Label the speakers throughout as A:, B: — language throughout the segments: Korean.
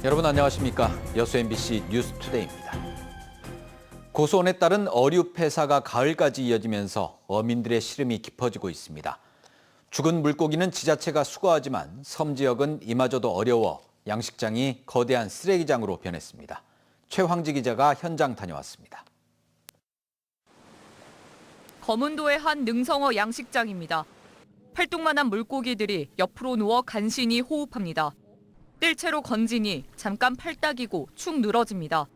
A: 여러분 안녕하십니까? 여수 MBC 뉴스투데이입니다. 고소원에 따른 어류 폐사가 가을까지 이어지면서 어민들의 시름이 깊어지고 있습니다. 죽은 물고기는 지자체가 수거하지만 섬 지역은 이마저도 어려워 양식장이 거대한 쓰레기장으로 변했습니다. 최황지 기자가 현장 다녀왔습니다.
B: 거문도의 한 능성어 양식장입니다. 팔뚝만한 물고기들이 옆으로 누워 간신히 호흡합니다. 뜰채로 건지니 잠깐 팔딱이고 축 늘어집니다.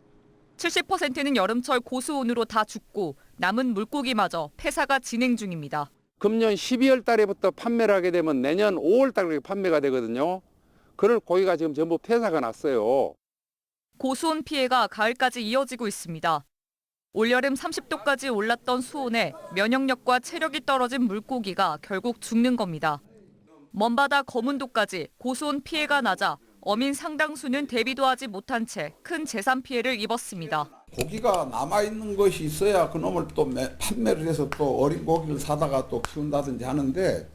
B: 70%는 여름철 고수온으로 다 죽고 남은 물고기마저 폐사가 진행 중입니다.
C: 금년 12월 달에부터 판매를 하게 되면 내년 5월 달에 판매가 되거든요. 그럴 고기가 지금 전부 폐사가 났어요.
B: 고수온 피해가 가을까지 이어지고 있습니다. 올여름 30도까지 올랐던 수온에 면역력과 체력이 떨어진 물고기가 결국 죽는 겁니다. 먼바다 거문도까지 고수온 피해가 낮아 어민 상당수는 대비도 하지 못한 채 큰 재산 피해를 입었습니다.
D: 고기가 남아있는 것이 있어야 그놈을 또 판매를 해서 또 어린 고기를 사다가 또 키운다든지 하는데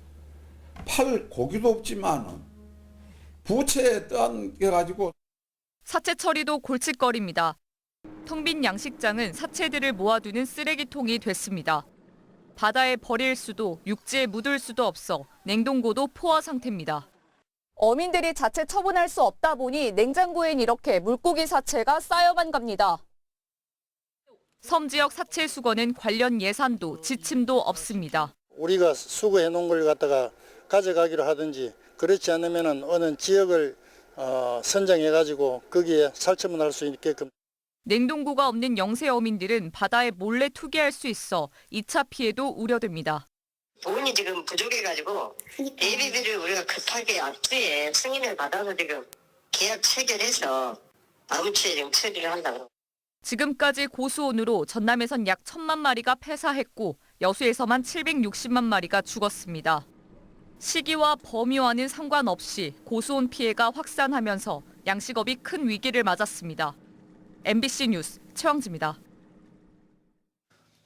D: 팔 고기도 없지만 부채에 떠안겨가지고
B: 사체 처리도 골칫거리입니다. 텅 빈 양식장은 사체들을 모아두는 쓰레기통이 됐습니다. 바다에 버릴 수도 육지에 묻을 수도 없어 냉동고도 포화 상태입니다.
E: 어민들이 자체 처분할 수 없다 보니 냉장고엔 이렇게 물고기 사체가 쌓여만 갑니다.
B: 섬 지역 사체 수거는 관련 예산도 지침도 없습니다.
F: 우리가 수거해 놓은 걸 갖다가 가져가기로 하든지 그렇지 않으면 어느 지역을 선정해가지고 거기에 살처분할 수 있게끔.
B: 냉동고가 없는 영세 어민들은 바다에 몰래 투기할 수 있어 2차 피해도 우려됩니다.
G: 돈이 지금 부족해가지고 예비비를 우리가 급하게 앞뒤에 승인을 받아서 지금 계약 체결해서 다음 주에 지금 처리를 한다고.
B: 지금까지 고수온으로 전남에선 약 1,000만 마리가 폐사했고 여수에서만 760만 마리가 죽었습니다. 시기와 범위와는 상관없이 고수온 피해가 확산하면서 양식업이 큰 위기를 맞았습니다. MBC 뉴스 최황지입니다.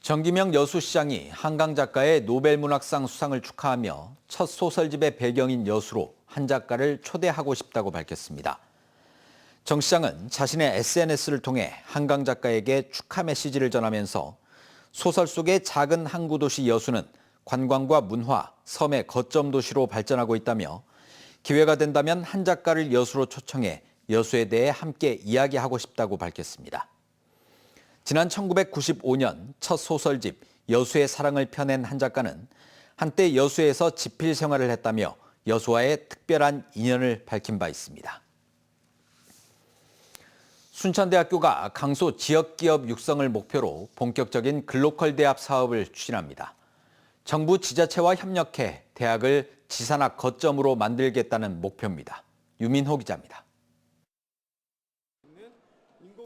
A: 정기명 여수시장이 한강 작가의 노벨문학상 수상을 축하하며 첫 소설집의 배경인 여수로 한 작가를 초대하고 싶다고 밝혔습니다. 정 시장은 자신의 SNS를 통해 한강 작가에게 축하 메시지를 전하면서 소설 속의 작은 항구 도시 여수는 관광과 문화, 섬의 거점 도시로 발전하고 있다며 기회가 된다면 한 작가를 여수로 초청해 여수에 대해 함께 이야기하고 싶다고 밝혔습니다. 지난 1995년 첫 소설집 여수의 사랑을 펴낸 한 작가는 한때 여수에서 집필 생활을 했다며 여수와의 특별한 인연을 밝힌 바 있습니다. 순천대학교가 강소 지역기업 육성을 목표로 본격적인 글로컬 대학 사업을 추진합니다. 정부 지자체와 협력해 대학을 지산학 거점으로 만들겠다는 목표입니다. 유민호 기자입니다.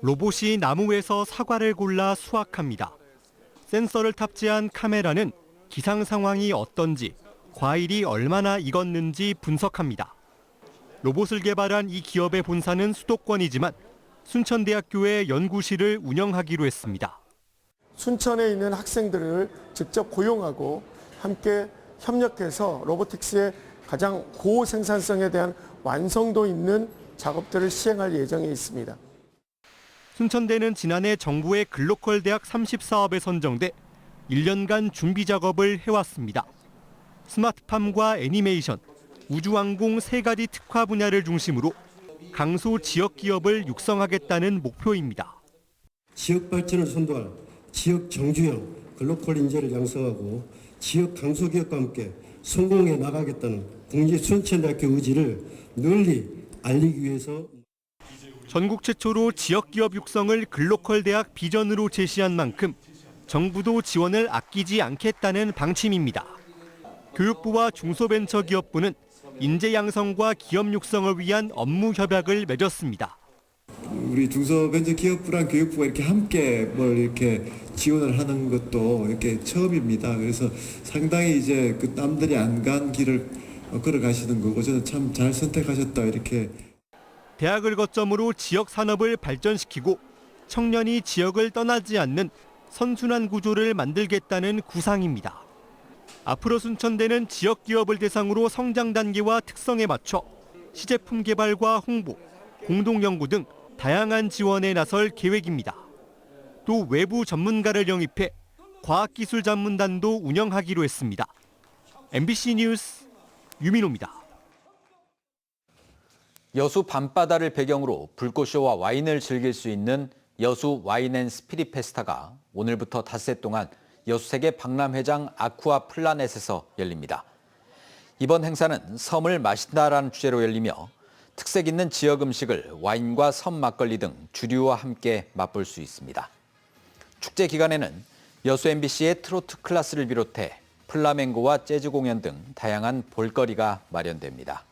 H: 로봇이 나무에서 사과를 골라 수확합니다. 센서를 탑재한 카메라는 기상 상황이 어떤지, 과일이 얼마나 익었는지 분석합니다. 로봇을 개발한 이 기업의 본사는 수도권이지만 순천대학교의 연구실을 운영하기로 했습니다.
I: 순천에 있는 학생들을 직접 고용하고 함께 협력해서 로보틱스의 가장 고생산성에 대한 완성도 있는 작업들을 시행할 예정에 있습니다.
H: 순천대는 지난해 정부의 글로컬 대학 30사업에 선정돼 1년간 준비 작업을 해왔습니다. 스마트팜과 애니메이션, 우주항공 3가지 특화 분야를 중심으로 강소 지역 기업을 육성하겠다는 목표입니다.
J: 지역 발전을 선도할 지역 정주형 글로컬 인재를 양성하고 지역 강소기업과 함께 성공해 나가겠다는 국립 순천대학교 의지를 널리 알리기 위해서
H: 전국 최초로 지역 기업 육성을 글로컬 대학 비전으로 제시한 만큼 정부도 지원을 아끼지 않겠다는 방침입니다. 교육부와 중소벤처기업부는 인재 양성과 기업 육성을 위한 업무 협약을 맺었습니다.
K: 우리 중소벤처기업부랑 교육부가 이렇게 함께 뭘 이렇게 지원을 하는 것도 이렇게 처음입니다. 그래서 상당히 이제 그 남들이 안 간 길을 걸어가시는 거고 저는 참 잘 선택하셨다 이렇게.
H: 대학을 거점으로 지역 산업을 발전시키고 청년이 지역을 떠나지 않는 선순환 구조를 만들겠다는 구상입니다. 앞으로 순천대는 지역 기업을 대상으로 성장 단계와 특성에 맞춰 시제품 개발과 홍보, 공동 연구 등 다양한 지원에 나설 계획입니다. 또 외부 전문가를 영입해 과학기술 전문단도 운영하기로 했습니다. MBC 뉴스 유민호입니다.
A: 여수 밤바다를 배경으로 불꽃쇼와 와인을 즐길 수 있는 여수 와인 앤 스피릿 페스타가 오늘부터 닷새 동안 여수세계 박람회장 아쿠아 플라넷에서 열립니다. 이번 행사는 섬을 마신다라는 주제로 열리며 특색 있는 지역 음식을 와인과 섬 막걸리 등 주류와 함께 맛볼 수 있습니다. 축제 기간에는 여수 MBC의 트로트 클래스를 비롯해 플라멩고와 재즈 공연 등 다양한 볼거리가 마련됩니다.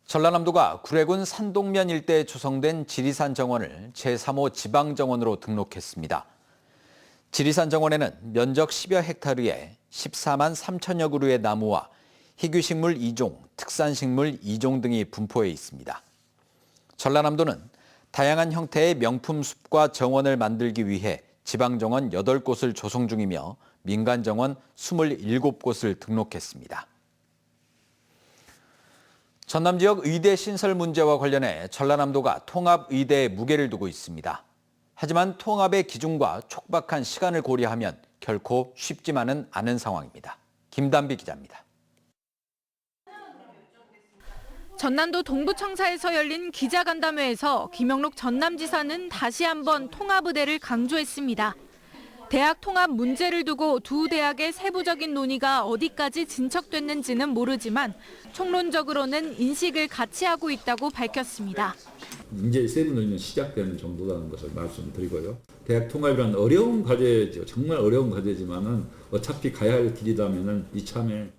A: 전라남도가 구례군 산동면 일대에 조성된 지리산 정원을 제3호 지방정원으로 등록했습니다. 지리산 정원에는 면적 10여 헥타르에 14만 3천여 그루의 나무와 희귀식물 2종, 특산식물 2종 등이 분포해 있습니다. 전라남도는 다양한 형태의 명품 숲과 정원을 만들기 위해 지방정원 8곳을 조성 중이며 민간정원 27곳을 등록했습니다. 전남 지역 의대 신설 문제와 관련해 전라남도가 통합의대에 무게를 두고 있습니다. 하지만 통합의 기준과 촉박한 시간을 고려하면 결코 쉽지만은 않은 상황입니다. 김단비 기자입니다.
L: 전남도 동부청사에서 열린 기자간담회에서 김영록 전남지사는 다시 한번 통합의대를 강조했습니다. 대학 통합 문제를 두고 두 대학의 세부적인 논의가 어디까지 진척됐는지는 모르지만 총론적으로는 인식을 같이 하고 있다고 밝혔습니다.
M: 이제 세부 논의는 시작되는 정도라는 것을 말씀드리고요. 대학 통합이란 어려운 과제죠. 정말 어려운 과제지만은 어차피 가야 할 길이라면은 이참에.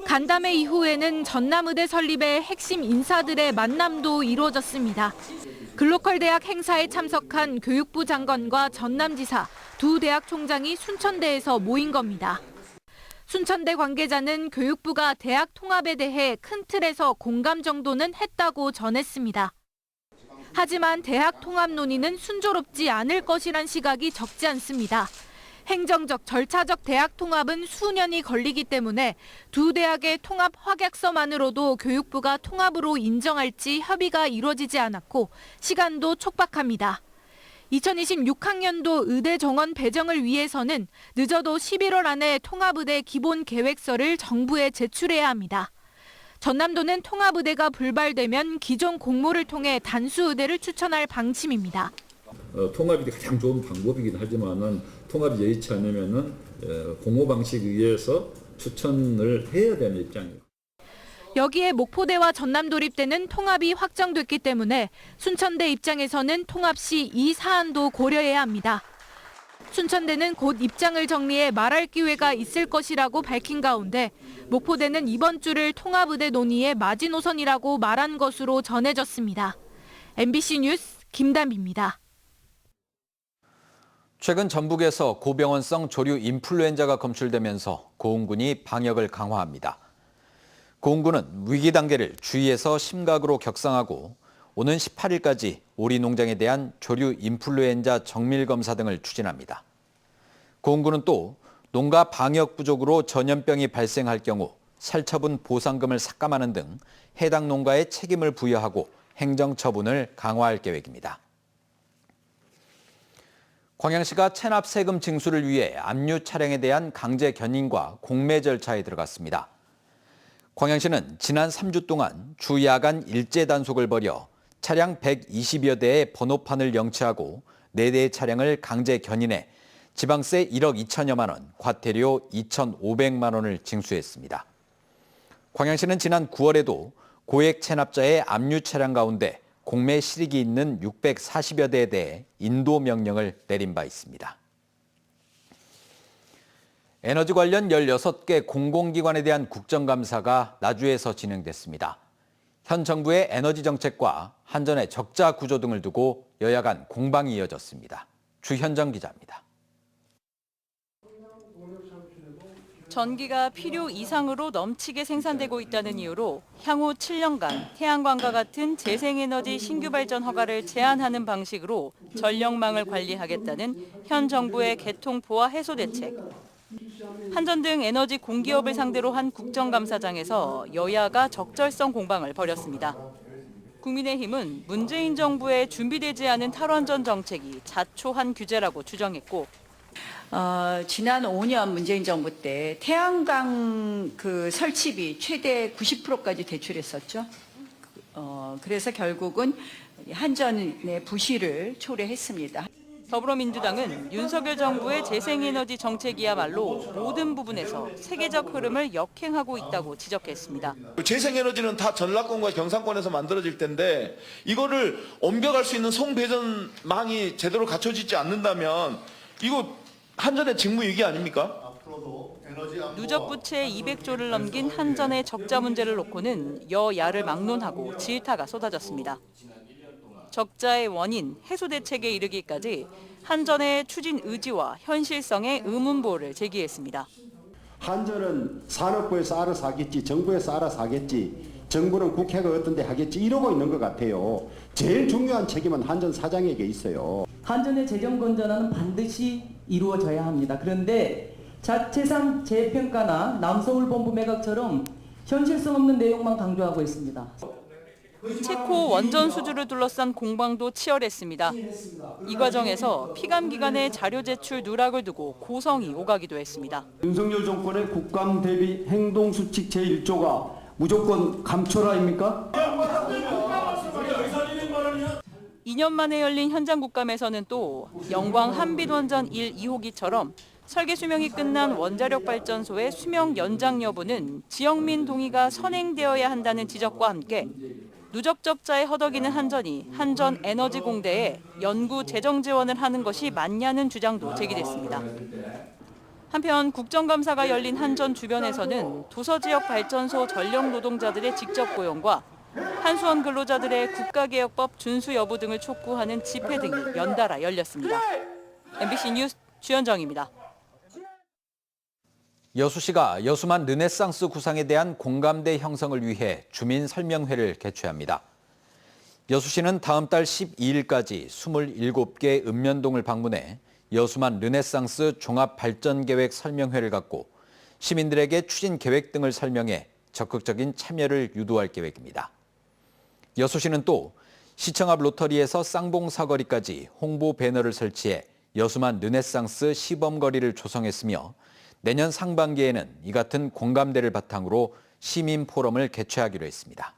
L: 간담회 이후에는 전남의대 설립의 핵심 인사들의 만남도 이루어졌습니다. 글로컬 대학 행사에 참석한 교육부 장관과 전남지사, 두 대학 총장이 순천대에서 모인 겁니다. 순천대 관계자는 교육부가 대학 통합에 대해 큰 틀에서 공감 정도는 했다고 전했습니다. 하지만 대학 통합 논의는 순조롭지 않을 것이란 시각이 적지 않습니다. 행정적, 절차적 대학 통합은 수년이 걸리기 때문에 두 대학의 통합 확약서만으로도 교육부가 통합으로 인정할지 협의가 이루어지지 않았고 시간도 촉박합니다. 2026학년도 의대 정원 배정을 위해서는 늦어도 11월 안에 통합의대 기본 계획서를 정부에 제출해야 합니다. 전남도는 통합의대가 불발되면 기존 공모를 통해 단수의대를 추천할 방침입니다.
M: 통합이 가장 좋은 방법이긴 하지만은 통합이 여의치 않으면은 공모 방식에 의해서 추천을 해야 되는 입장이에요.
L: 여기에 목포대와 전남도립대는 통합이 확정됐기 때문에 순천대 입장에서는 통합 시 이 사안도 고려해야 합니다. 순천대는 곧 입장을 정리해 말할 기회가 있을 것이라고 밝힌 가운데 목포대는 이번 주를 통합의대 논의의 마지노선이라고 말한 것으로 전해졌습니다. MBC 뉴스 김담비입니다.
A: 최근 전북에서 고병원성 조류 인플루엔자가 검출되면서 고흥군이 방역을 강화합니다. 고흥군은 위기 단계를 주의에서 심각으로 격상하고 오는 18일까지 오리 농장에 대한 조류 인플루엔자 정밀 검사 등을 추진합니다. 고흥군은 또 농가 방역 부족으로 전염병이 발생할 경우 살처분 보상금을 삭감하는 등 해당 농가에 책임을 부여하고 행정처분을 강화할 계획입니다. 광양시가 체납 세금 징수를 위해 압류 차량에 대한 강제 견인과 공매 절차에 들어갔습니다. 광양시는 지난 3주 동안 주 야간 일제 단속을 벌여 차량 120여 대의 번호판을 영치하고 4대의 차량을 강제 견인해 지방세 1억 2천여만 원, 과태료 2,500만 원을 징수했습니다. 광양시는 지난 9월에도 고액 체납자의 압류 차량 가운데 공매 실익이 있는 640여 대에 대해 인도 명령을 내린 바 있습니다. 에너지 관련 16개 공공기관에 대한 국정감사가 나주에서 진행됐습니다. 현 정부의 에너지 정책과 한전의 적자 구조 등을 두고 여야 간 공방이 이어졌습니다. 주현정 기자입니다.
B: 전기가 필요 이상으로 넘치게 생산되고 있다는 이유로 향후 7년간 태양광과 같은 재생에너지 신규 발전 허가를 제한하는 방식으로 전력망을 관리하겠다는 현 정부의 개통 보완 해소 대책. 한전 등 에너지 공기업을 상대로 한 국정감사장에서 여야가 적절성 공방을 벌였습니다. 국민의힘은 문재인 정부의 준비되지 않은 탈원전 정책이 자초한 규제라고 주장했고,
N: 지난 5년 문재인 정부 때 태양광 설치비 최대 90%까지 대출했었죠. 그래서 결국은 한전의 부실을 초래했습니다.
B: 더불어민주당은 윤석열 정부의 재생에너지 정책이야말로 모든 부분에서 세계적 흐름을 역행하고 있다고 지적했습니다.
O: 재생에너지는 다 전라권과 경상권에서 만들어질 텐데 이거를 옮겨갈 수 있는 송배전망이 제대로 갖춰지지 않는다면 이거 한전의 직무유기 아닙니까?
B: 누적 부채 200조를 넘긴 한전의 적자 문제를 놓고는 여야를 막론하고 질타가 쏟아졌습니다. 적자의 원인, 해소 대책에 이르기까지 한전의 추진 의지와 현실성에 의문보를 제기했습니다.
J: 한전은 산업부에서 알아서 하겠지, 정부에서 알아서 하겠지, 정부는 국회가 어떤데 하겠지 이러고 있는 것 같아요. 제일 중요한 책임은 한전 사장에게 있어요.
P: 한전의 재정 건전화는 반드시 이루어져야 합니다. 그런데 자체상 재평가나 남서울 본부 매각처럼 현실성 없는 내용만 강조하고 있습니다.
B: 체코 원전 수주를 둘러싼 공방도 치열했습니다. 이 과정에서 피감 기관의 자료 제출 누락을 두고 고성이 오가기도 했습니다.
Q: 윤석열 정권의 국감 대비 행동수칙 제1조가 무조건 감초라입니까?
B: 2년 만에 열린 현장 국감에서는 또 영광 한빛원전 1, 2호기처럼 설계 수명이 끝난 원자력 발전소의 수명 연장 여부는 지역민 동의가 선행되어야 한다는 지적과 함께 누적 적자에 허덕이는 한전이 한전 에너지공대에 연구 재정 지원을 하는 것이 맞냐는 주장도 제기됐습니다. 한편 국정감사가 열린 한전 주변에서는 도서지역 발전소 전력 노동자들의 직접 고용과 한수원 근로자들의 국가개혁법 준수 여부 등을 촉구하는 집회 등이 연달아 열렸습니다. MBC 뉴스 주현정입니다.
A: 여수시가 여수만 르네상스 구상에 대한 공감대 형성을 위해 주민 설명회를 개최합니다. 여수시는 다음 달 12일까지 27개 읍면동을 방문해 여수만 르네상스 종합발전계획 설명회를 갖고 시민들에게 추진 계획 등을 설명해 적극적인 참여를 유도할 계획입니다. 여수시는 또 시청 앞 로터리에서 쌍봉 사거리까지 홍보 배너를 설치해 여수만 르네상스 시범거리를 조성했으며 내년 상반기에는 이 같은 공감대를 바탕으로 시민 포럼을 개최하기로 했습니다.